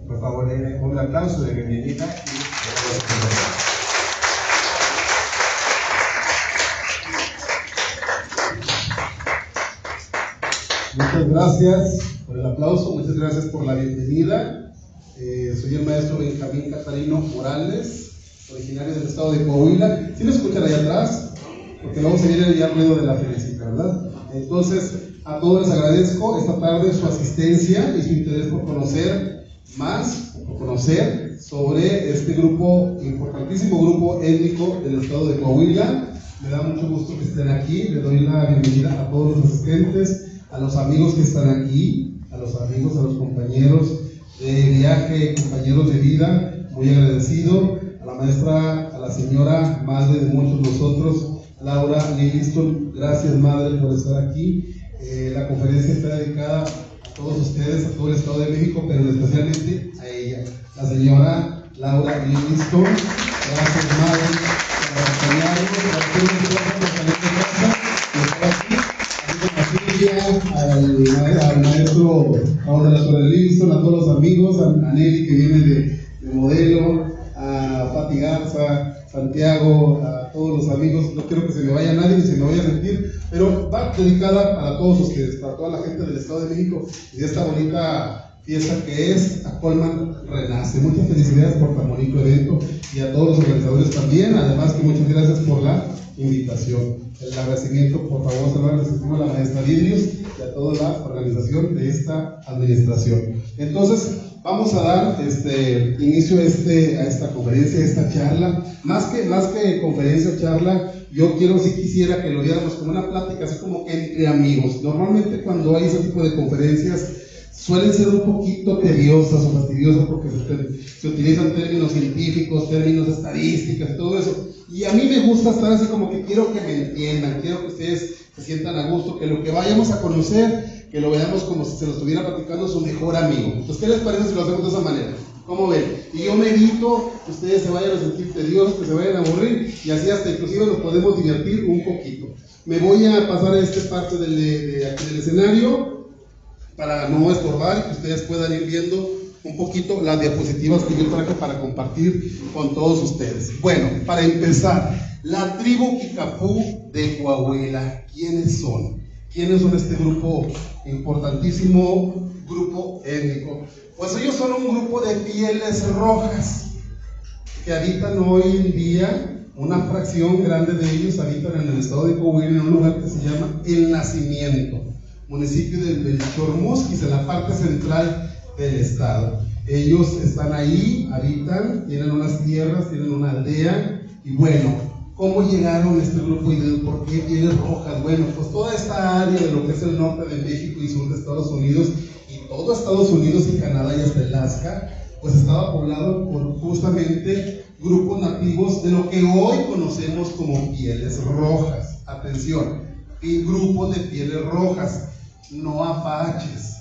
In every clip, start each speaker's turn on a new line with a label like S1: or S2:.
S1: Por favor, un aplauso de bienvenida.
S2: Muchas gracias por el aplauso, muchas gracias por la bienvenida. Soy el maestro Benjamín Catarino Morales, originario del estado de Coahuila. ¿Sí me escuchan allá atrás? Porque luego se viene ya el ruido de la felicita, ¿verdad? Entonces, a todos les agradezco esta tarde su asistencia y su interés por conocer más, por conocer sobre este grupo, importantísimo grupo étnico del estado de Coahuila. Me da mucho gusto que estén aquí. Le doy la bienvenida a todos los asistentes, a los amigos que están aquí, a los amigos, a los compañeros de viaje, compañeros de vida, muy agradecido, a la maestra, a la señora, madre de muchos de nosotros, Laura Livingston, gracias madre por estar aquí. La conferencia está dedicada a todos ustedes, a todo el Estado de México, pero especialmente a ella, la señora Laura Livingston. Gracias madre por acompañarnos, al maestro ahora la doctora Livingston, a todos los amigos, a Nelly que viene de modelo, a Pati Garza, Santiago, a todos los amigos. No quiero que se me vaya nadie ni se me vaya a sentir, pero va dedicada para todos ustedes, para toda la gente del Estado de México y de esta bonita fiesta que es Acolman Renace. Muchas felicidades por tan bonito evento y a todos los organizadores también. Además que muchas gracias por la invitación. El agradecimiento, por favor, se lo agradecemos a la maestra Vidrios y a toda la organización de esta administración. Entonces, vamos a dar inicio a esta conferencia, a esta charla. Más que conferencia o charla, yo quisiera que lo viéramos como una plática, así como que entre amigos. Normalmente cuando hay ese tipo de conferencias, suelen ser un poquito tediosas o fastidiosas porque se utilizan términos científicos, términos estadísticas, todo eso. Y a mí me gusta estar así como que quiero que me entiendan, quiero que ustedes se sientan a gusto, que lo que vayamos a conocer, que lo veamos como si se lo estuviera platicando su mejor amigo. Entonces, ¿qué les parece si lo hacemos de esa manera? ¿Cómo ven? Y yo me evito que ustedes se vayan a sentir tediosos, que se vayan a aburrir, y así hasta inclusive nos podemos divertir un poquito. Me voy a pasar a esta parte aquí del escenario para no estorbar y que ustedes puedan ir viendo un poquito las diapositivas que yo traje para compartir con todos ustedes. Bueno, para empezar, la tribu Kickapoo de Coahuila, ¿quiénes son? ¿Quiénes son este grupo, importantísimo grupo étnico? Pues ellos son un grupo de pieles rojas que habitan hoy en día, una fracción grande de ellos habitan en el estado de Coahuila, en un lugar que se llama El Nacimiento, municipio de Chormosquis, en la parte central del estado. Ellos están ahí, habitan, tienen unas tierras, tienen una aldea. Y bueno, ¿cómo llegaron a este grupo y por qué pieles rojas? Bueno, pues toda esta área de lo que es el norte de México y sur de Estados Unidos, y todo Estados Unidos y Canadá y hasta Alaska, pues estaba poblado por justamente grupos nativos de lo que hoy conocemos como pieles rojas. Atención, y grupos de pieles rojas, no apaches.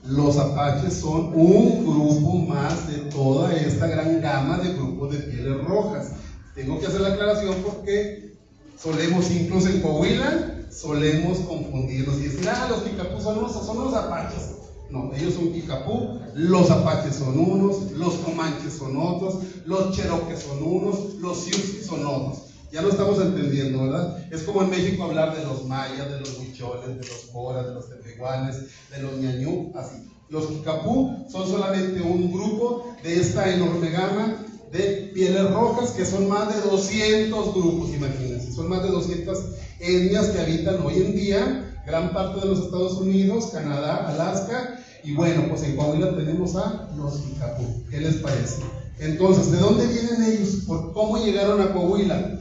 S2: Los apaches son un grupo más de toda esta gran gama de grupos de pieles rojas. Tengo que hacer la aclaración porque solemos, incluso en Coahuila, solemos confundirnos y decir, los Kickapoo son unos apaches. No, ellos son Kickapoo, los apaches son unos, los comanches son otros, los cherokees son unos, los sioux son otros. Ya lo estamos entendiendo, ¿verdad? Es como en México hablar de los mayas, de los huicholes, de los coras, de los tepehuanes, de los ñañú, así. Los Kickapoo son solamente un grupo de esta enorme gama de pieles rojas, que son más de 200 grupos, imagínense. Son más de 200 etnias que habitan hoy en día gran parte de los Estados Unidos, Canadá, Alaska, y bueno, pues en Coahuila tenemos a los Kickapoo. ¿Qué les parece? Entonces, ¿de dónde vienen ellos? ¿Cómo llegaron a Coahuila?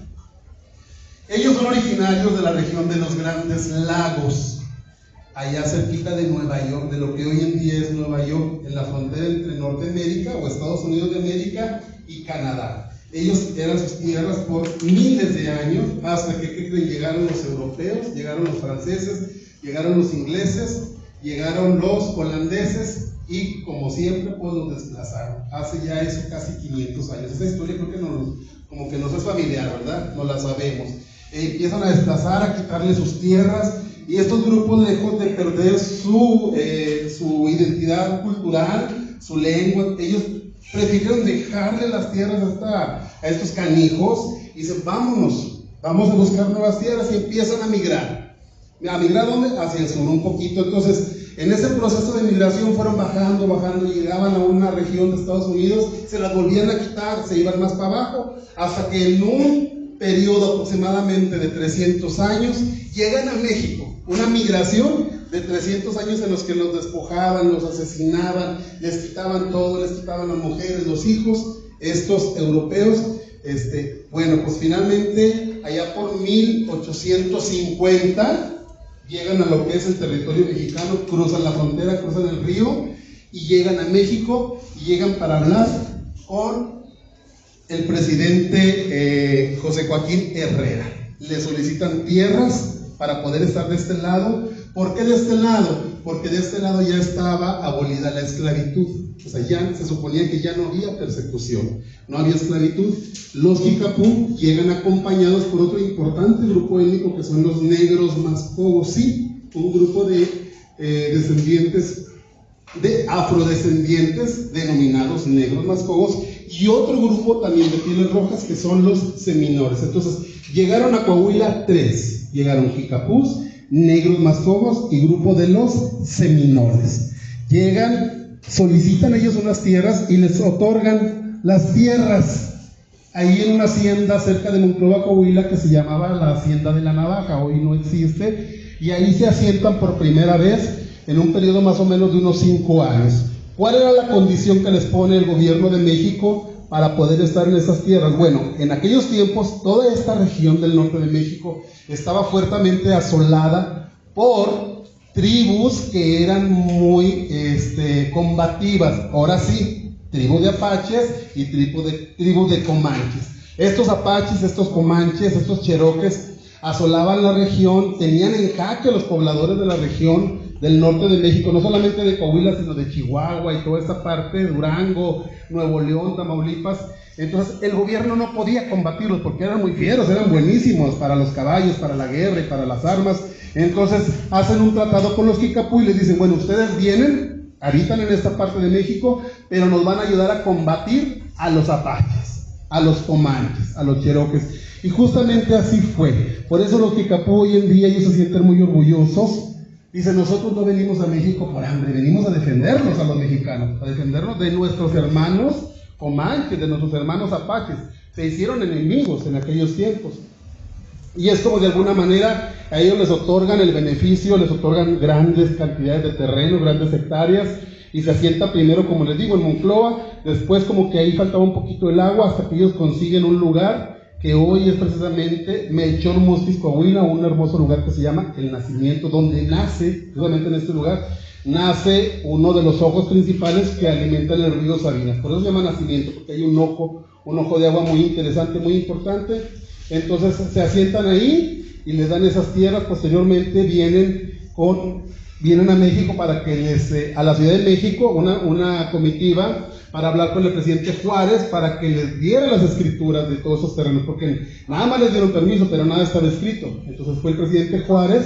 S2: Ellos son originarios de la región de los Grandes Lagos, allá cerquita de Nueva York, de lo que hoy en día es Nueva York, en la frontera entre Norteamérica o Estados Unidos de América y Canadá. Ellos eran sus tierras por miles de años, hasta que llegaron los europeos, llegaron los franceses, llegaron los ingleses, llegaron los holandeses y, como siempre, pues los desplazaron. Hace ya eso casi 500 años. Esa historia creo que como que nos es familiar, ¿verdad? No la sabemos. Empiezan a desplazar, a quitarle sus tierras, y estos grupos, lejos de perder su identidad cultural, su lengua. Ellos prefirieron dejarle las tierras a estos canijos y dicen, vámonos, vamos a buscar nuevas tierras, y empiezan a migrar. ¿A migrar dónde? Hacia el sur un poquito. Entonces, en ese proceso de migración fueron bajando, llegaban a una región de Estados Unidos, se las volvían a quitar, se iban más para abajo, hasta que en un periodo aproximadamente de 300 años, llegan a México. Una migración de 300 años en los que los despojaban, los asesinaban, les quitaban todo, les quitaban las mujeres, los hijos, estos europeos. Bueno, pues finalmente, allá por 1850, llegan a lo que es el territorio mexicano, cruzan la frontera, cruzan el río y llegan a México, y llegan para hablar con el presidente José Joaquín Herrera. Le solicitan tierras para poder estar de este lado. ¿Por qué de este lado? Porque de este lado ya estaba abolida la esclavitud. O sea, ya se suponía que ya no había persecución, no había esclavitud. Los Kickapoo llegan acompañados por otro importante grupo étnico que son los negros Mascogos, sí, un grupo de descendientes, de afrodescendientes denominados negros Mascogos, y otro grupo también de pieles rojas que son los seminores. Entonces, llegaron a Coahuila tres, llegaron Kickapús, negros Mascogos y grupo de los seminores. Llegan, solicitan ellos unas tierras y les otorgan las tierras ahí en una hacienda cerca de Monclova, Coahuila, que se llamaba la Hacienda de la Navaja, hoy no existe, y ahí se asientan por primera vez en un periodo más o menos de unos 5 años. ¿Cuál era la condición que les pone el gobierno de México para poder estar en esas tierras? Bueno, en aquellos tiempos toda esta región del norte de México estaba fuertemente asolada por tribus que eran muy combativas. Ahora sí, tribu de apaches y tribu de comanches. Estos apaches, estos comanches, estos cheroques asolaban la región, tenían en jaque a los pobladores de la región del norte de México, no solamente de Coahuila, sino de Chihuahua y toda esta parte, Durango, Nuevo León, Tamaulipas. Entonces el gobierno no podía combatirlos porque eran muy fieros, eran buenísimos para los caballos, para la guerra y para las armas. Entonces hacen un tratado con los Kickapoo y les dicen, bueno, ustedes vienen, habitan en esta parte de México, pero nos van a ayudar a combatir a los apaches, a los comanches, a los cheroques. Y justamente así fue. Por eso los Kickapoo hoy en día ellos se sienten muy orgullosos. Dicen, nosotros no venimos a México por hambre, venimos a defendernos a los mexicanos, a defendernos de nuestros hermanos comanches, de nuestros hermanos apaches. Se hicieron enemigos en aquellos tiempos. Y es como de alguna manera a ellos les otorgan el beneficio, les otorgan grandes cantidades de terreno, grandes hectáreas, y se asienta primero, como les digo, en Monclova. Después como que ahí faltaba un poquito el agua hasta que ellos consiguen un lugar que hoy es precisamente Melchor Musquis, Coahuila, un hermoso lugar que se llama El Nacimiento, donde nace, precisamente en este lugar, nace uno de los ojos principales que alimentan el río Sabinas. Por eso se llama Nacimiento, porque hay un ojo de agua muy interesante, muy importante. Entonces se asientan ahí y les dan esas tierras. Posteriormente vienen a México para que a la Ciudad de México, una comitiva, para hablar con el presidente Juárez para que les diera las escrituras de todos esos terrenos, porque nada más les dieron permiso, pero nada estaba escrito. Entonces fue el presidente Juárez,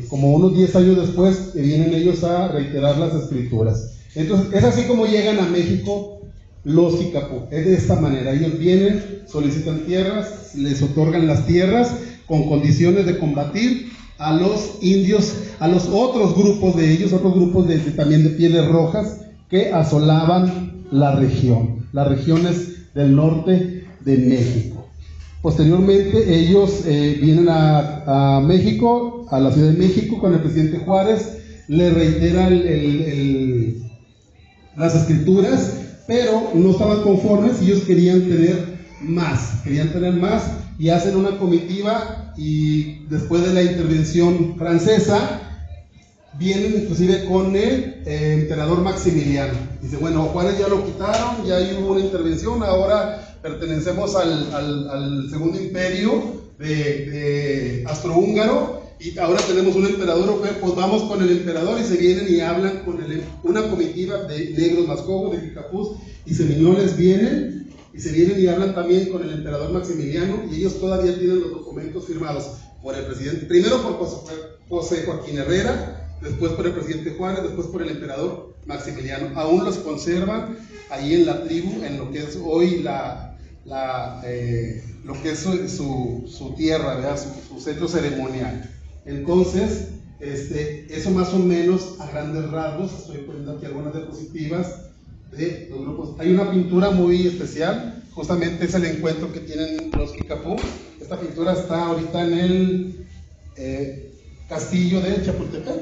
S2: como unos 10 años después, que vienen ellos a reiterar las escrituras. Entonces es así como llegan a México los Kickapoo, es de esta manera. Ellos vienen, solicitan tierras, les otorgan las tierras con condiciones de combatir a los indios, a los otros grupos de ellos, otros grupos también de pieles rojas, que asolaban las regiones del norte de México. Posteriormente ellos vienen a México, a la Ciudad de México, con el presidente Juárez, le reitera las escrituras, pero no estaban conformes y ellos querían tener más, y hacen una comitiva, y después de la intervención francesa, vienen inclusive con el emperador Maximiliano. Dice, bueno, Juárez ya lo quitaron, ya hubo una intervención, ahora pertenecemos al segundo imperio de Astrohúngaro, y ahora tenemos un emperador, pues vamos con el emperador, y se vienen y hablan con una comitiva de negros Mascogos, de Kickapús y seminoles vienen y hablan también con el emperador Maximiliano, y ellos todavía tienen los documentos firmados por el presidente, primero por José Joaquín Herrera, después por el presidente Juárez, después por el emperador Maximiliano. Aún los conservan ahí en la tribu, en lo que es hoy lo que es su tierra, ¿verdad? Su centro ceremonial. Entonces, eso más o menos a grandes rasgos. Estoy poniendo aquí algunas diapositivas de los grupos. Hay una pintura muy especial, justamente es el encuentro que tienen los Kickapoo. Esta pintura está ahorita en el castillo de Chapultepec,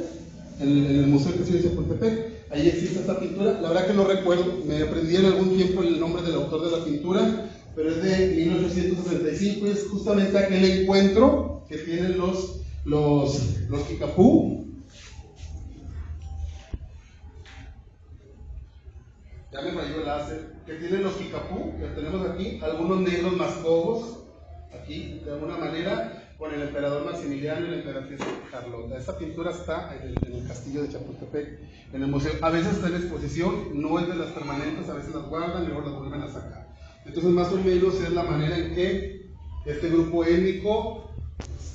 S2: en el Museo del Castillo de Chapultepec. Ahí existe esta pintura. La verdad que no recuerdo, me aprendí en algún tiempo el nombre del autor de la pintura, pero es de 1865 y es justamente aquel encuentro que tienen los Kickapoo. Ya me falló el láser. Que tienen los Kickapoo, que tenemos aquí, algunos negros mascobos, aquí de alguna manera, con el emperador Maximiliano y la emperatriz Carlota. Esta pintura está en el castillo de Chapultepec, en el museo. A veces está en exposición, no es de las permanentes, a veces las guardan y luego las vuelven a sacar. Entonces, más o menos es la manera en que este grupo étnico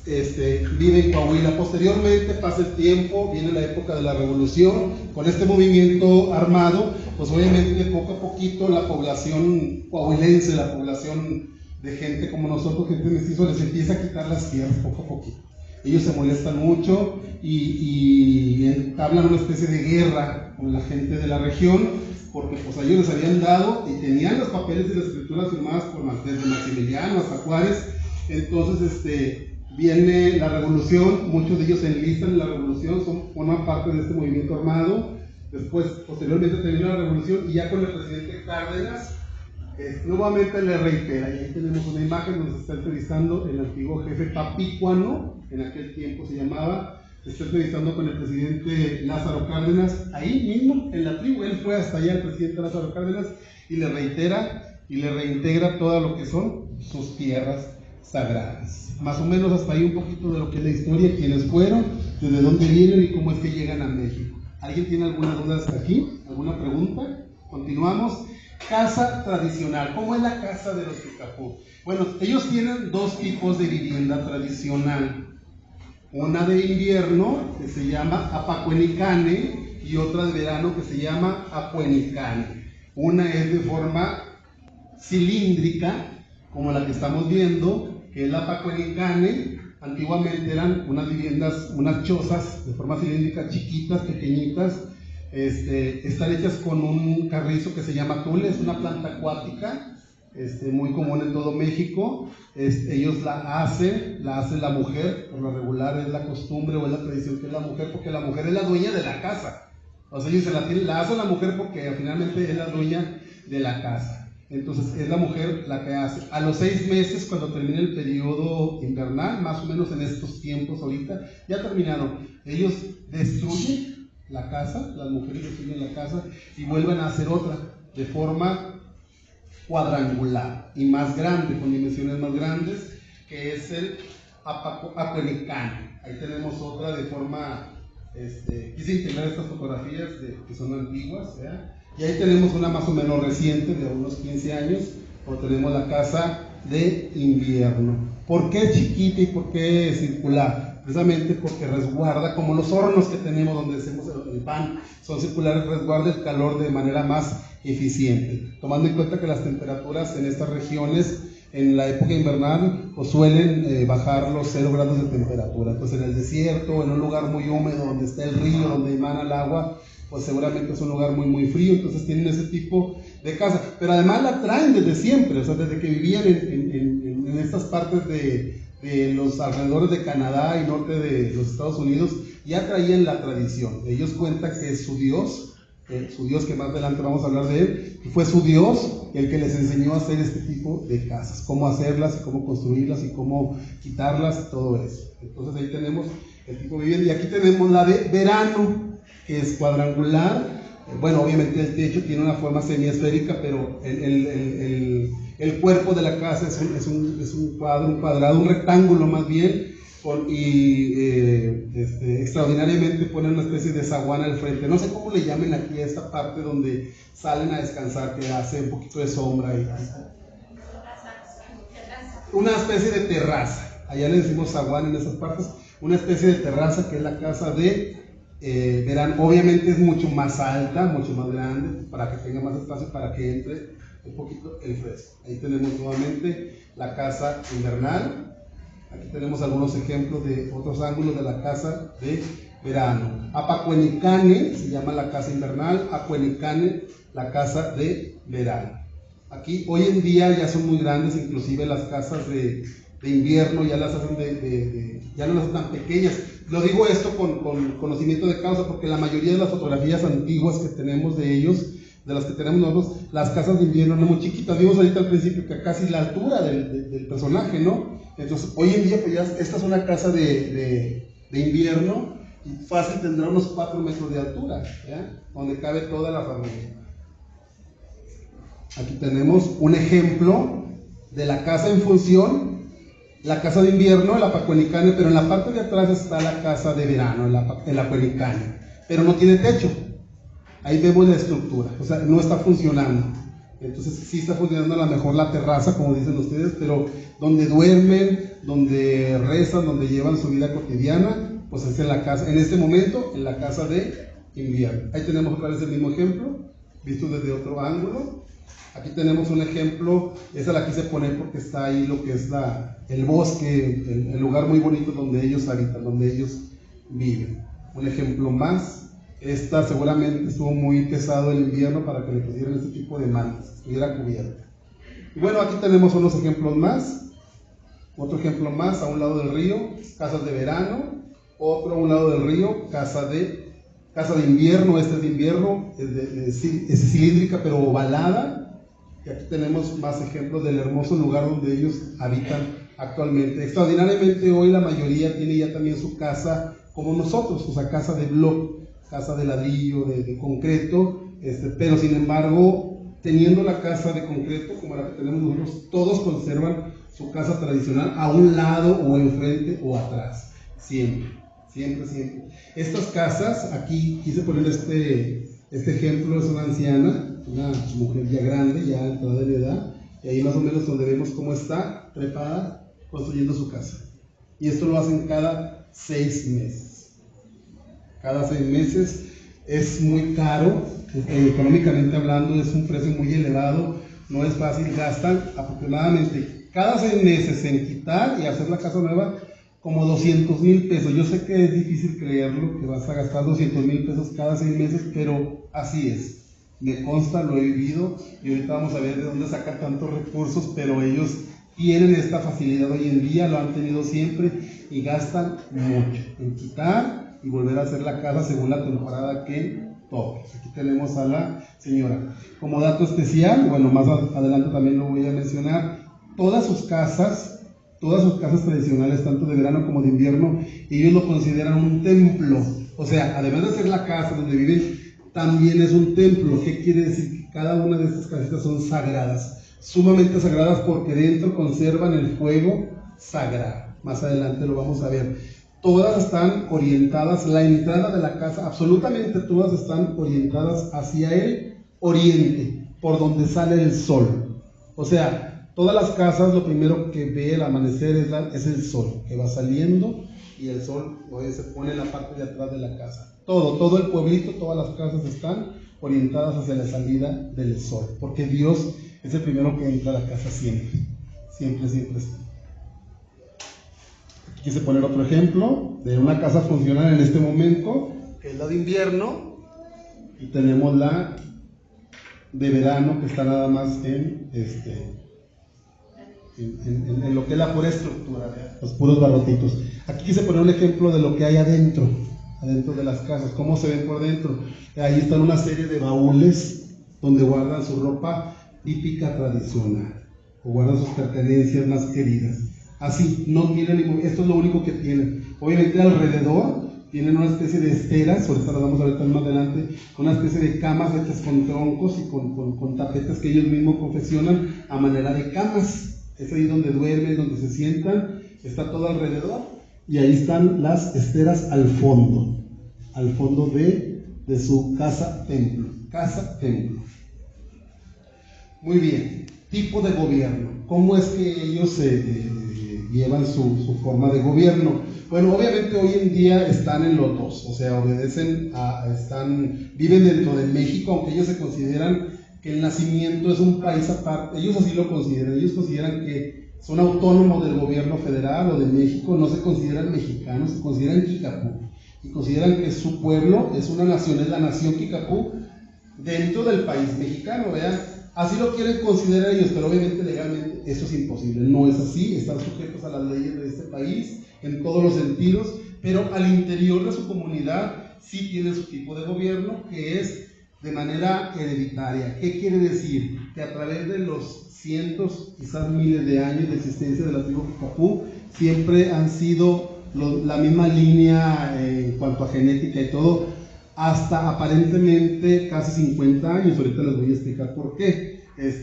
S2: vive en Coahuila. Posteriormente pasa el tiempo, viene la época de la revolución, con este movimiento armado, pues obviamente poco a poquito la población coahuilense, la población de gente como nosotros, gente mestizo, les empieza a quitar las tierras poco a poquito. Ellos se molestan mucho y entablan una especie de guerra con la gente de la región, porque pues a ellos les habían dado y tenían los papeles y las escrituras firmadas desde Maximiliano hasta Juárez. Entonces viene la revolución, muchos de ellos se enlistan en la revolución, forman parte de este movimiento armado. Después, posteriormente termina la revolución y ya con el presidente Cárdenas, nuevamente le reitera, y ahí tenemos una imagen donde se está entrevistando el antiguo jefe papícuano, en aquel tiempo se llamaba, se está entrevistando con el presidente Lázaro Cárdenas, ahí mismo en la tribu. Él fue hasta allá, el presidente Lázaro Cárdenas, y le reitera y le reintegra todo lo que son sus tierras sagradas. Más o menos hasta ahí un poquito de lo que es la historia, quiénes fueron, desde dónde vienen y cómo es que llegan a México. ¿Alguien tiene alguna duda hasta aquí? ¿Alguna pregunta? Continuamos. Casa tradicional. ¿Cómo es la casa de los Kickapoo? Bueno, ellos tienen dos tipos de vivienda tradicional. Una de invierno, que se llama Apacuenicane, y otra de verano, que se llama Apuenicane. Una es de forma cilíndrica, como la que estamos viendo, que es la Apacuenicane. Antiguamente eran unas viviendas, unas chozas de forma cilíndrica, chiquitas, pequeñitas. Están hechas con un carrizo que se llama tule, es una planta acuática, muy común en todo México. Ellos la hace la mujer, por lo regular es la costumbre o es la tradición que es la mujer, porque la mujer es la dueña de la casa. O sea, ellos la hace la mujer porque finalmente es la dueña de la casa. Entonces es la mujer la que hace. A los 6 meses, cuando termine el periodo invernal, más o menos en estos tiempos ahorita, ya terminaron. Ellos destruyen la casa, las mujeres destruyen la casa y vuelven a hacer otra de forma cuadrangular y más grande, con dimensiones más grandes, que es el Apacuenicane. Ahí tenemos otra de forma, quise integrar estas fotografías que son antiguas, ¿verdad? Y ahí tenemos una más o menos reciente, de unos 15 años, donde tenemos la casa de invierno. ¿Por qué chiquita y por qué circular? Precisamente porque resguarda, como los hornos que tenemos donde hacemos el pan, son circulares, resguarda el calor de manera más eficiente. Tomando en cuenta que las temperaturas en estas regiones, en la época invernal, pues suelen bajar los 0 grados de temperatura. Entonces en el desierto, en un lugar muy húmedo, donde está el río, donde emana el agua, pues seguramente es un lugar muy muy frío. Entonces tienen ese tipo de casa, pero además la traen desde siempre, o sea, desde que vivían en estas partes de los alrededores de Canadá y norte de los Estados Unidos, ya traían la tradición. Ellos cuentan que su Dios, que más adelante vamos a hablar de él, que fue su Dios el que les enseñó a hacer este tipo de casas, cómo hacerlas, cómo construirlas y cómo quitarlas, todo eso. Entonces ahí tenemos el tipo de vivienda, y aquí tenemos la de verano, que es cuadrangular. Bueno, obviamente el techo tiene una forma semiesférica, pero el cuerpo de la casa es un cuadrado, un rectángulo más bien, extraordinariamente ponen una especie de zaguán al frente. No sé cómo le llamen aquí a esta parte donde salen a descansar, que hace un poquito de sombra. Una especie de terraza. Allá le decimos zaguán en esas partes. Una especie de terraza que es la casa de Verán, obviamente es mucho más alta, mucho más grande, para que tenga más espacio, para que entre un poquito el fresco. Ahí tenemos nuevamente la casa invernal. Aquí tenemos algunos ejemplos de otros ángulos de la casa de verano. Apacuenicane se llama la casa invernal, Acuenicane la casa de verano. Aquí hoy en día ya son muy grandes, inclusive las casas de invierno ya las hacen ya no las hacen tan pequeñas. Lo digo esto con conocimiento de causa, porque la mayoría de las fotografías antiguas que tenemos de ellos, de las que tenemos nosotros, las casas de invierno eran muy chiquitas. Vimos ahorita al principio que casi la altura del personaje, ¿no? Entonces hoy en día pues ya esta es una casa de invierno y fácil tendrá unos 4 metros de altura, ¿ya? Donde cabe toda la familia. Aquí tenemos un ejemplo de la casa en función, la casa de invierno, el Apacuenicane, pero en la parte de atrás está la casa de verano, el Apacuenicane, pero no tiene techo. Ahí vemos la estructura, o sea, no está funcionando. Entonces sí está funcionando a lo mejor la terraza, como dicen ustedes, pero donde duermen, donde rezan, donde llevan su vida cotidiana, pues es en la casa, en este momento, en la casa de invierno. Ahí tenemos otra vez el mismo ejemplo, visto desde otro ángulo. Aquí tenemos un ejemplo, esa la quise poner porque está ahí lo que es el bosque, el lugar muy bonito donde ellos habitan, donde ellos viven. Un ejemplo más. Esta seguramente estuvo muy pesado el invierno para que le pusieran este tipo de mantas, estuviera cubierta. Y bueno, aquí tenemos unos ejemplos más. Otro ejemplo más, a un lado del río, casas de verano. Otro a un lado del río, casa de invierno. Este es de invierno, es cilíndrica pero ovalada. Y aquí tenemos más ejemplos del hermoso lugar donde ellos habitan actualmente. Extraordinariamente hoy la mayoría tiene ya también su casa como nosotros, o sea, casa de bloc, casa de ladrillo, de concreto, pero sin embargo, teniendo la casa de concreto como la que tenemos nosotros, todos conservan su casa tradicional a un lado o enfrente o atrás, siempre. Estas casas, aquí quise poner este ejemplo, es una anciana, una mujer ya grande, ya entrada en edad, y ahí más o menos donde vemos cómo está trepada construyendo su casa. Y esto lo hacen cada 6 meses. Cada 6 meses es muy caro, económicamente hablando es un precio muy elevado, no es fácil, gastan aproximadamente cada 6 meses en quitar y hacer la casa nueva como 200,000 pesos. Yo sé que es difícil creerlo, que vas a gastar 200,000 pesos cada 6 meses, pero así es. Me consta, lo he vivido y ahorita vamos a ver de dónde sacan tantos recursos, pero ellos tienen esta facilidad hoy en día, lo han tenido siempre y gastan mucho en quitar y volver a hacer la casa según la temporada que toque. Aquí tenemos a la señora. Como dato especial, bueno, más adelante también lo voy a mencionar, todas sus casas tradicionales, tanto de verano como de invierno, ellos lo consideran un templo. O sea, además de ser la casa donde viven, también es un templo. ¿Qué quiere decir? Que cada una de estas casitas son sagradas, sumamente sagradas, porque dentro conservan el fuego sagrado. Más adelante lo vamos a ver. Todas están orientadas, la entrada de la casa, absolutamente todas están orientadas hacia el oriente, por donde sale el sol. O sea, todas las casas lo primero que ve el amanecer es el sol, que va saliendo y el sol se pone en la parte de atrás de la casa. Todo el pueblito, todas las casas están orientadas hacia la salida del sol, porque Dios es el primero que entra a la casa siempre. Quise poner otro ejemplo de una casa funcional en este momento, que es la de invierno, y tenemos la de verano, que está nada más en lo que es la pura estructura, los puros barrotitos. Aquí quise poner un ejemplo de lo que hay adentro de las casas, cómo se ven por dentro. Ahí están una serie de baúles donde guardan su ropa típica tradicional, o guardan sus pertenencias más queridas. Así, no tienen, esto es lo único que tienen. Obviamente alrededor tienen una especie de esteras, ahorita lo vamos a ver más adelante, una especie de camas hechas con troncos y con tapetes que ellos mismos confeccionan a manera de camas. Es ahí donde duermen, donde se sientan, está todo alrededor, y ahí están las esteras al fondo de su casa templo. Muy bien, tipo de gobierno. ¿Cómo es que ellos llevan su forma de gobierno. Bueno, obviamente hoy en día están en los dos, o sea, viven dentro de México, aunque ellos se consideran que el nacimiento es un país aparte, ellos así lo consideran, ellos consideran que son autónomos del gobierno federal o de México, no se consideran mexicanos, se consideran Kickapoo, y consideran que su pueblo es una nación, es la nación Kickapoo dentro del país mexicano, ¿verdad? Así lo quieren considerar ellos, pero obviamente legalmente eso es imposible, no es así, están sujetos a las leyes de este país en todos los sentidos, pero al interior de su comunidad sí tienen su tipo de gobierno, que es de manera hereditaria. ¿Qué quiere decir? Que a través de los cientos, quizás miles de años de existencia de la tribu Kickapoo, siempre han sido la misma línea en cuanto a genética y todo, hasta aparentemente casi 50 años, ahorita les voy a explicar por qué,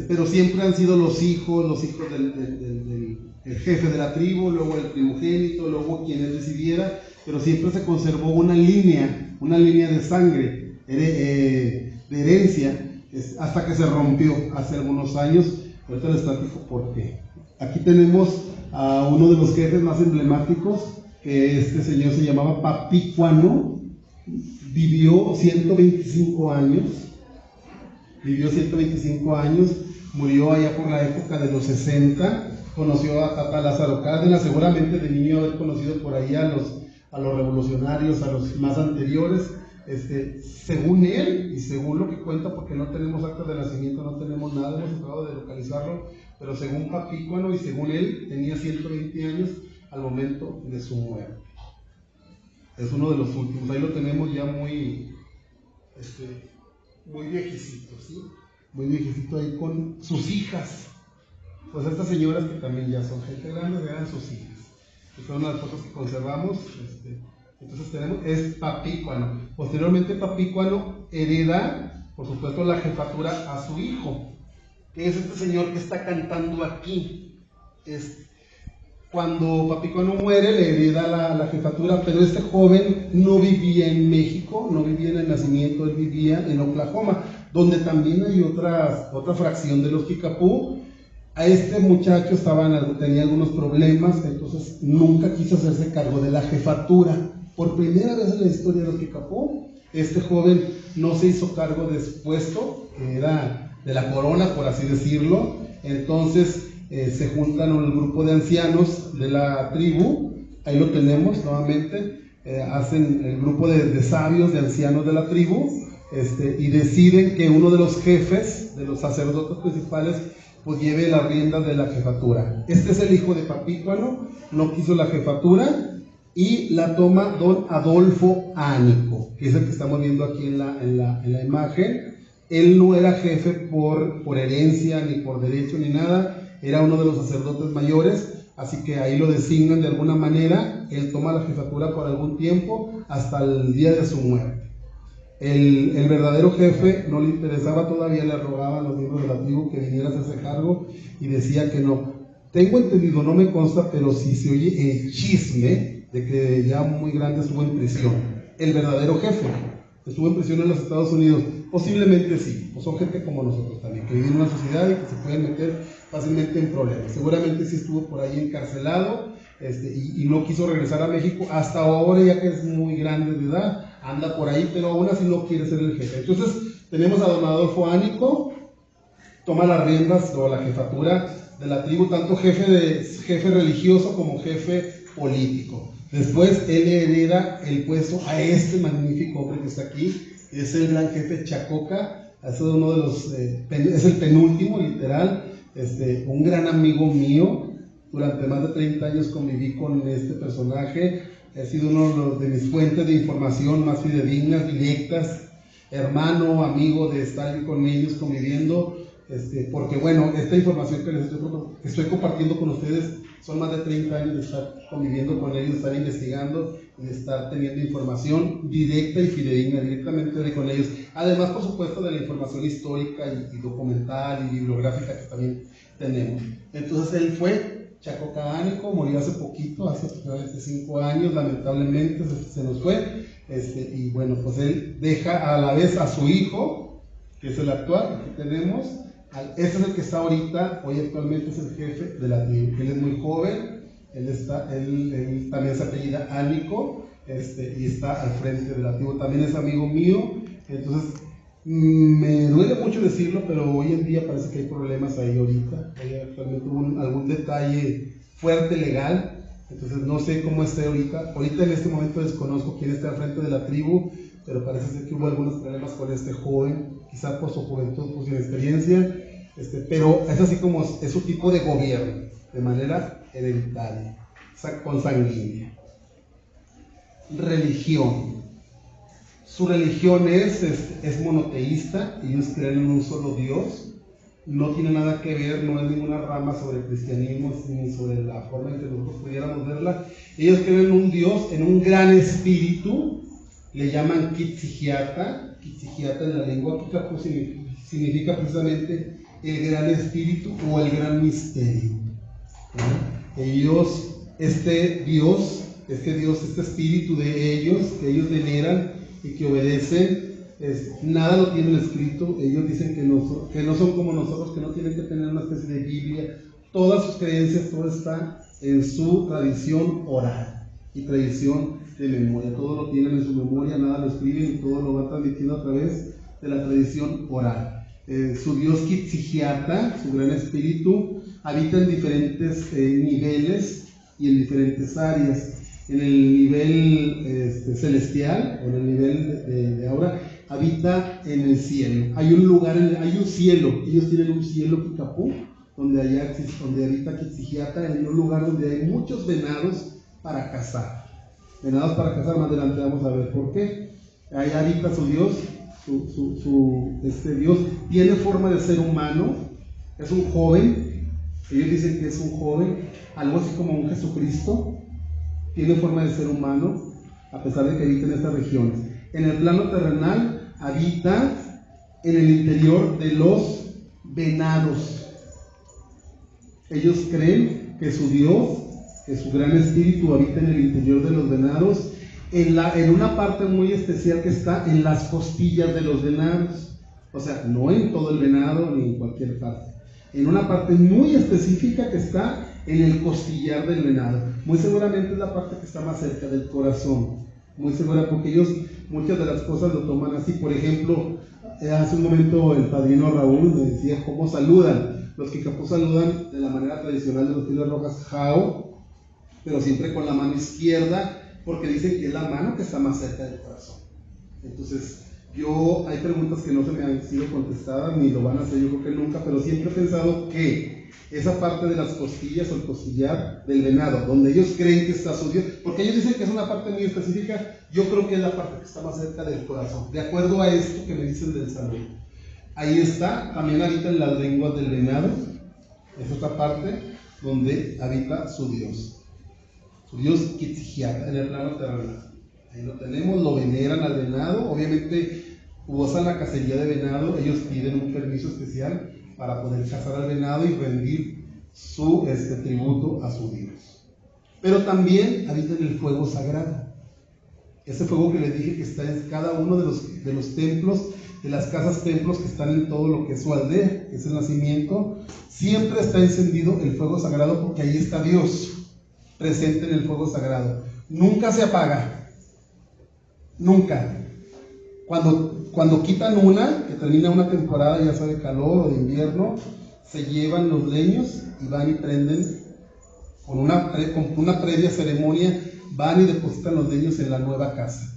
S2: pero siempre han sido los hijos del jefe de la tribu, luego el primogénito, luego quien él decidiera, pero siempre se conservó una línea de sangre, de herencia, hasta que se rompió hace algunos años. Ahorita les platico por qué. Aquí tenemos a uno de los jefes más emblemáticos, que este señor se llamaba Papícuano, vivió 125 años, murió allá por la época de los 60, conoció a Tata Lázaro Cárdenas, seguramente de niño haber conocido por ahí a los revolucionarios, a los más anteriores. Según él y según lo que cuenta, porque no tenemos actas de nacimiento, no tenemos nada, hemos tratado de localizarlo, pero según Papícuano y según él, tenía 120 años al momento de su muerte. Es uno de los últimos, ahí lo tenemos ya muy viejecito, ¿sí? Muy viejecito ahí con sus hijas. Pues estas señoras que también ya son gente grande, eran sus hijas. Esta es una de las fotos que conservamos. Entonces es Papícuano. Posteriormente Papícuano hereda, por supuesto, la jefatura a su hijo, que es este señor que está cantando aquí. Cuando Papícuano muere, le hereda la jefatura, pero este joven no vivía en México, no vivía en el nacimiento, él vivía en Oklahoma, donde también hay otra fracción de los Kickapoo. A este muchacho tenía algunos problemas, entonces nunca quiso hacerse cargo de la jefatura. Por primera vez en la historia de los Kickapoo, este joven no se hizo cargo de su puesto, que era de la corona, por así decirlo. Entonces se juntan un grupo de ancianos de la tribu, ahí lo tenemos nuevamente, hacen el grupo de sabios, de ancianos de la tribu, y deciden que uno de los jefes, de los sacerdotes principales, pues lleve las riendas de la jefatura. Este es el hijo de Papícuano, no quiso la jefatura y la toma don Adolfo Ánico, que es el que estamos viendo aquí en la imagen. Él no era jefe por herencia, ni por derecho, ni nada, era uno de los sacerdotes mayores, así que ahí lo designan de alguna manera. Él toma la jefatura por algún tiempo, hasta el día de su muerte. El verdadero jefe no le interesaba todavía, le rogaban a los miembros de la tribu que viniera a hacerse cargo y decía que no. Tengo entendido, no me consta, pero sí se oye el chisme de que ya muy grande estuvo en prisión. El verdadero jefe estuvo en prisión en los Estados Unidos. Posiblemente sí, pues son gente como nosotros también, que viven en una sociedad y que se pueden meter fácilmente en problemas. Seguramente sí estuvo por ahí encarcelado y no quiso regresar a México. Hasta ahora, ya que es muy grande de edad, anda por ahí, pero aún así no quiere ser el jefe. Entonces tenemos a don Adolfo Ánico, toma las riendas o la jefatura de la tribu, tanto jefe religioso como jefe político. Después él hereda el puesto a este magnífico hombre que está aquí, es el gran jefe Chacoca. Es uno de los, es el penúltimo, literal, un gran amigo mío. Durante más de 30 años conviví con este personaje, ha sido uno de mis fuentes de información más fidedignas, directas, hermano, amigo de estar con ellos conviviendo, porque bueno, esta información que estoy compartiendo con ustedes son más de 30 años de estar conviviendo con ellos, de estar investigando y de estar teniendo información directa y fidedigna directamente con ellos. Además, por supuesto, de la información histórica y documental y bibliográfica que también tenemos. Entonces él fue Chacoca Ánico, murió hace poquito, hace aproximadamente 5 años, lamentablemente se nos fue. Y bueno, pues él deja a la vez a su hijo, que es el actual que tenemos. Este es el que está ahorita, hoy actualmente es el jefe de la tribu. Él es muy joven, Él también se apellida Ánico, y está al frente de la tribu. También es amigo mío. Entonces, me duele mucho decirlo, pero hoy en día parece que hay problemas ahí ahorita. Actualmente hubo algún detalle fuerte legal. Entonces no sé cómo esté ahorita. Ahorita en este momento desconozco quién está al frente de la tribu, pero parece ser que hubo algunos problemas con este joven, quizás por su juventud, por su inexperiencia, pero es así como es su tipo de gobierno, de manera hereditaria, consanguínea. Religión. Su religión es monoteísta, ellos creen en un solo Dios. No tiene nada que ver, no es ninguna rama sobre el cristianismo ni sobre la forma en que nosotros pudiéramos verla. Ellos creen en un Dios, en un gran espíritu, le llaman Kitzigiata. Kitzigiata en la lengua kikapu significa precisamente el gran espíritu o el gran misterio. Ellos, este espíritu de ellos, que ellos veneran y que obedecen, nada lo tienen escrito. Ellos dicen que no son como nosotros, que no tienen que tener una especie de Biblia. Todas sus creencias, todo está en su tradición oral y tradición de memoria. Todo lo tienen en su memoria, nada lo escriben y todo lo van transmitiendo a través de la tradición oral. Su dios Kitzigiata, su gran espíritu, habita en diferentes niveles y en diferentes áreas. En el nivel celestial, o en el nivel de aura, habita en el cielo. Hay un lugar, hay un cielo. Ellos tienen un cielo Kikapú, donde habita Kitzigiata, en un lugar donde hay muchos venados para cazar. Venados para cazar, más adelante vamos a ver por qué. Ahí habita su Dios. Este Dios tiene forma de ser humano, es un joven. Ellos dicen que es un joven, algo así como un Jesucristo. Tiene forma de ser humano, a pesar de que habita en estas regiones. En el plano terrenal habita en el interior de los venados. Ellos creen que su Dios, que su gran espíritu habita en el interior de los venados, en una parte muy especial que está en las costillas de los venados. O sea, no en todo el venado ni en cualquier parte. En una parte muy específica que está en el costillar del venado. Muy seguramente es la parte que está más cerca del corazón. Muy segura, porque ellos muchas de las cosas lo toman así. Por ejemplo, hace un momento el padrino Raúl me decía cómo saludan. Los Kikapú saludan de la manera tradicional de los Pieles Rojas, Jao, pero siempre con la mano izquierda, porque dicen que es la mano que está más cerca del corazón. Entonces, hay preguntas que no se me han sido contestadas, ni lo van a hacer yo creo que nunca, pero siempre he pensado que esa parte de las costillas o el costillar del venado, donde ellos creen que está su Dios, porque ellos dicen que es una parte muy específica, yo creo que es la parte que está más cerca del corazón, de acuerdo a esto que me dicen del salud. Ahí está, también habita en las lenguas del venado, es otra parte donde habita su Dios Kitzigiata, en el plano terrenal. Ahí lo tenemos, lo veneran al venado, obviamente usan la cacería de venado, ellos piden un permiso especial para poder cazar al venado y rendir su tributo a su Dios. Pero también habita en el fuego sagrado, ese fuego que les dije que está en cada uno de los templos, de las casas templos que están en todo lo que es su aldea, que es el nacimiento. Siempre está encendido el fuego sagrado porque ahí está Dios presente en el fuego sagrado. Nunca se apaga, nunca. Cuando quitan que termina una temporada ya sea de calor o de invierno, se llevan los leños y van y prenden con una previa ceremonia, van y depositan los leños en la nueva casa.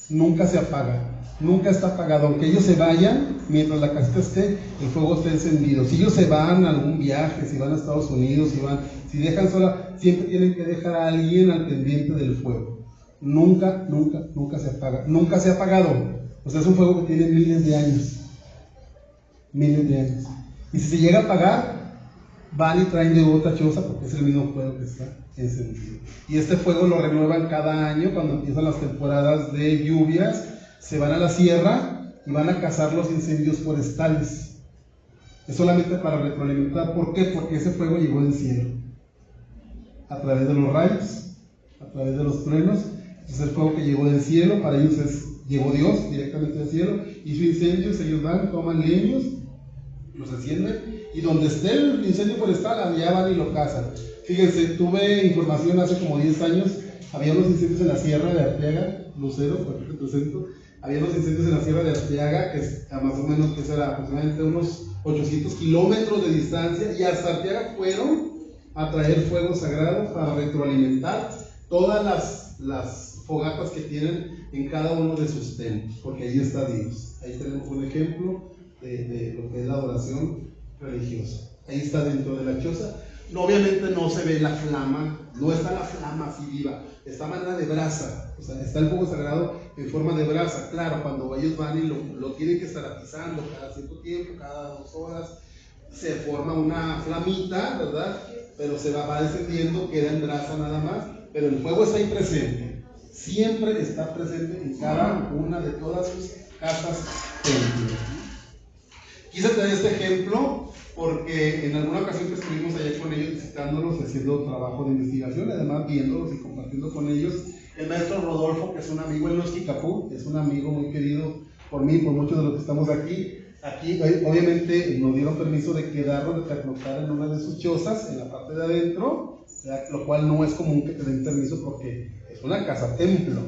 S2: Nunca se apaga, nunca está apagado, aunque ellos se vayan, mientras la casita esté, el fuego está encendido. Si ellos se van a algún viaje, si van a Estados Unidos, si dejan sola, siempre tienen que dejar a alguien al pendiente del fuego. Nunca se apaga, nunca se ha apagado. O sea, es un fuego que tiene miles de años. Y si se llega a apagar, van y traen de otra choza porque es el mismo fuego que está encendido. Y este fuego lo renuevan cada año cuando empiezan las temporadas de lluvias. Se van a la sierra y van a cazar los incendios forestales. Es solamente para retroalimentar. ¿Por qué? Porque ese fuego llegó del cielo. A través de los rayos, a través de los truenos. Es el fuego que llegó del cielo. Para ellos llegó Dios directamente del cielo. Y su incendio, ellos van, toman leños los encienden, y donde esté el incendio forestal, allá van y lo cazan. Fíjense, tuve información hace como 10 años, había unos incendios en la Sierra de Arteaga, Lucero, por aquí te presento, había unos incendios en la Sierra de Arteaga, que es más o menos, que será aproximadamente unos 800 kilómetros de distancia, y hasta Arteaga fueron a traer fuego sagrado para retroalimentar todas las fogatas que tienen en cada uno de sus templos, porque ahí está Dios. Ahí tenemos un ejemplo de lo que es la adoración religiosa. Ahí está dentro de la choza. No, obviamente no se ve la flama, no está la flama así viva, está a manera de brasa, o sea, está el fuego sagrado en forma de brasa. Claro, cuando ellos van y lo tienen que estar atizando cada cierto tiempo, cada 2 horas, se forma una flamita, ¿verdad? Pero se va descendiendo, queda en brasa nada más, pero el fuego está ahí presente, siempre está presente en cada una de todas sus casas templos. Quise traer este ejemplo porque en alguna ocasión que estuvimos allá con ellos visitándolos, haciendo trabajo de investigación, además viéndolos y compartiendo con ellos, el maestro Rodolfo, que es un amigo, él no es Kikapú, es un amigo muy querido por mí, por muchos de los que estamos aquí. Aquí obviamente nos dieron permiso de quedarnos, de pernoctar en una de sus chozas, en la parte de adentro, lo cual no es común que te den permiso porque es una casa templo,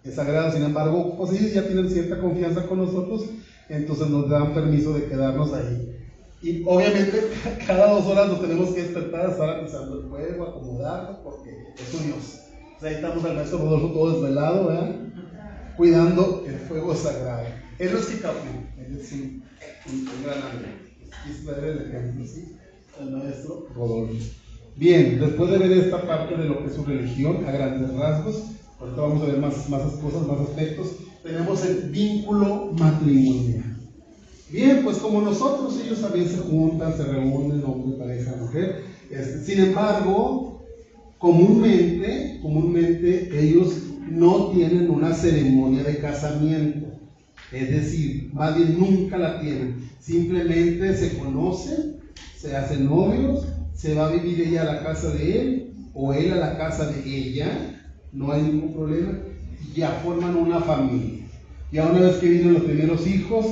S2: es sagrado. Sin embargo, pues ellos ya tienen cierta confianza con nosotros, entonces nos dan permiso de quedarnos ahí. Y obviamente cada 2 horas nos tenemos que despertar a estar atizando el fuego, acomodarnos, porque es un Dios. Ahí estamos al maestro Rodolfo todo desvelado, ¿verdad? Cuidando el fuego sagrado. Él no es Kikapú, él es un gran amigo. Quise traer el ejemplo, ¿sí? El maestro Rodolfo. Bien, después de ver esta parte de lo que es su religión a grandes rasgos, ahorita vamos a ver más cosas, más aspectos. Tenemos el vínculo matrimonial. Bien, pues como nosotros, ellos también se juntan, se reúnen, hombre, pareja, mujer. Sin embargo, comúnmente ellos no tienen una ceremonia de casamiento. Es decir, más bien nunca la tienen. Simplemente se conocen, se hacen novios, se va a vivir ella a la casa de él o él a la casa de ella, no hay ningún problema, y ya forman una familia. Ya una vez que vienen los primeros hijos,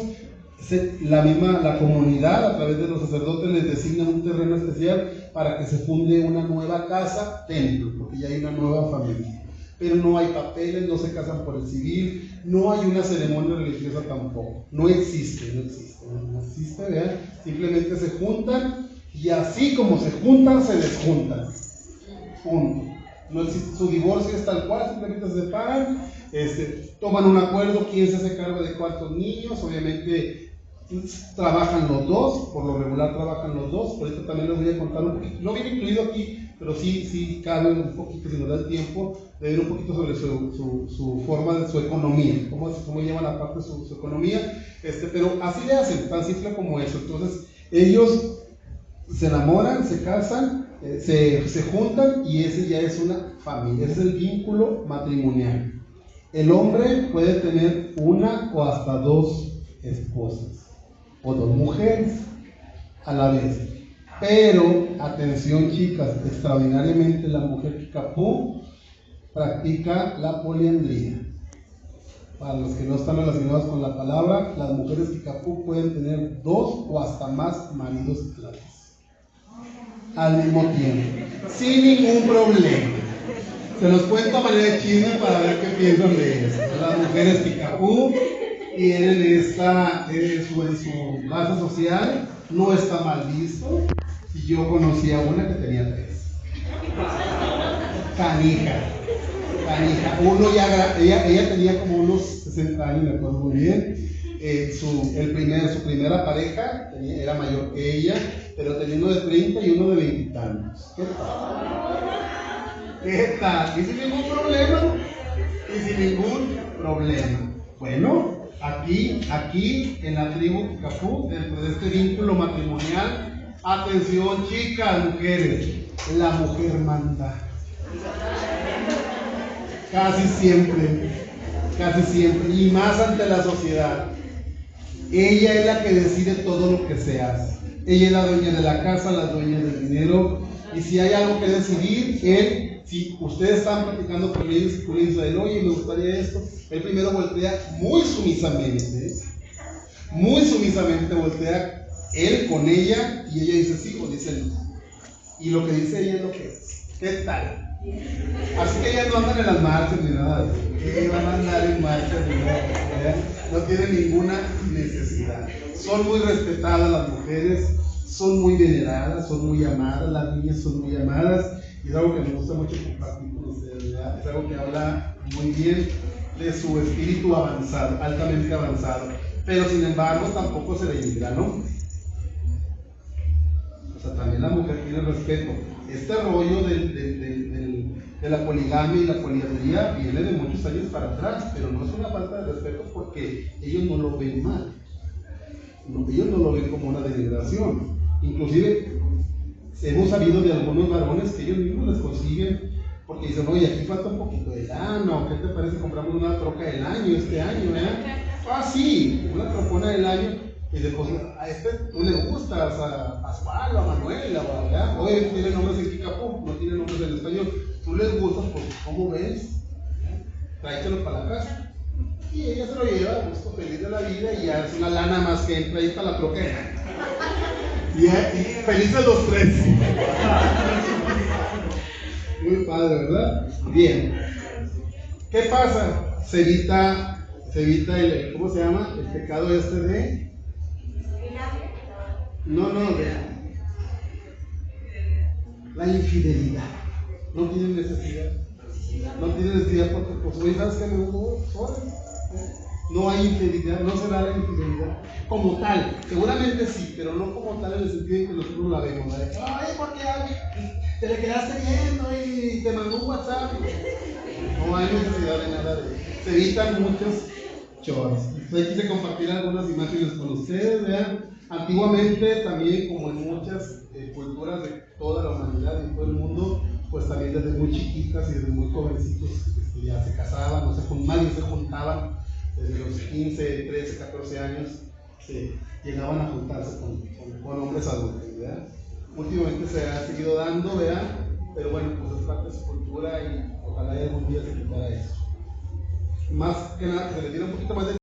S2: la comunidad a través de los sacerdotes les designa un terreno especial para que se funde una nueva casa templo, porque ya hay una nueva familia. Pero no hay papeles, no se casan por el civil, no hay una ceremonia religiosa tampoco, no existe, ¿verdad? Simplemente se juntan y así como se juntan, se desjuntan, punto. No existe, su divorcio es tal cual, simplemente se separan, toman un acuerdo, quién se hace cargo de cuántos niños, obviamente trabajan los dos, por lo regular trabajan los dos. Por esto también les voy a contar un poquito, no viene incluido aquí, pero sí cabe un poquito, si nos da el tiempo, de ver un poquito sobre su forma de su economía, cómo llevan aparte su economía, pero así le hacen, tan simple como eso. Entonces ellos se enamoran, se casan, se juntan, y ese ya es una familia, ese es el vínculo matrimonial. El hombre puede tener una o hasta 2 esposas o 2 mujeres a la vez, pero atención chicas, extraordinariamente la mujer Kikapú practica la poliandría. Para los que no están relacionados con la palabra, las mujeres Kikapú pueden tener 2 o hasta más maridos a la vez al mismo tiempo, sin ningún problema. Se los cuento a manera de chisme para ver qué piensan de eso. Las mujeres Kikapú tienen en su base social, no está mal visto. Y yo conocí a una que tenía 3. Canija. Ella tenía como unos 60 años, me acuerdo muy bien. Su primera pareja era mayor que ella, pero tenía uno de 30 y uno de 20 y tantos. ¿Qué tal? Y sin ningún problema. Bueno, aquí en la tribu Kikapú, dentro de este vínculo matrimonial, atención chicas, mujeres, la mujer manda. Casi siempre, y más ante la sociedad. Ella es la que decide todo lo que se hace. Ella es la dueña de la casa, la dueña del dinero, y si hay algo que decidir, si ustedes están platicando con ellos y con ellos, oye, me gustaría esto, él primero voltea muy sumisamente voltea él con ella y ella dice sí o dice no. Y lo que dice ella es lo que es. ¿Qué tal? Así que ellas no andan en las marchas ni nada de eso. Ellas van a andar en marchas ni nada de eso. No tienen ninguna necesidad. Son muy respetadas las mujeres, son muy veneradas, son muy amadas, las niñas son muy amadas. Y es algo que me gusta mucho compartir con ustedes, ¿verdad? Es algo que habla muy bien de su espíritu avanzado, altamente avanzado. Pero sin embargo tampoco se denigra, ¿no? O sea, también la mujer tiene respeto. Este rollo de la poligamia y la poliandría viene de muchos años para atrás, pero no es una falta de respeto porque ellos no lo ven mal. No, ellos no lo ven como una denigración. Inclusive hemos sabido de algunos varones que ellos mismos les consiguen, porque dicen, oye, aquí falta un poquito de lana, ¿qué te parece? Compramos una troca del año este año, Ah, sí, una trocona del año. Y después, a este tú le gustas, a Pascual, a Manuela, ¿verdad? Oye, tiene nombres en Kikapú, no tiene nombres en español. Tú les gustas, pues, ¿cómo ves? Tráetelo para la casa. Y ella se lo lleva, gusto, feliz de la vida, y ya es una lana más que entra ahí para la troca. Y felices los tres. Muy padre, ¿verdad? Bien. ¿Qué pasa? Se evita el, ¿cómo se llama? El pecado este de... No, de la infidelidad. No tienen necesidad. No tienen necesidad porque, pues, hoy sabes que me gusta. No hay infidelidad, no se da la infidelidad como tal. Seguramente sí, pero no como tal en el sentido en que nosotros la vemos. ¿Vale? Ay, porque te le quedaste viendo y te mandó un WhatsApp. No hay necesidad de nada de eso. Se evitan muchos chores. Entonces quise compartir algunas imágenes con ustedes. Vean, antiguamente también, como en muchas culturas de toda la humanidad y en todo el mundo, pues también desde muy chiquitas y desde muy jovencitos ya se casaban, nadie se juntaban. Desde los 15, 13, 14 años llegaban a juntarse con hombres adultos, ¿verdad? Últimamente se ha seguido dando, ¿verdad? Pero bueno, pues es parte de su cultura y ojalá algún día se quitara eso. Más que nada, que se le diera un poquito más de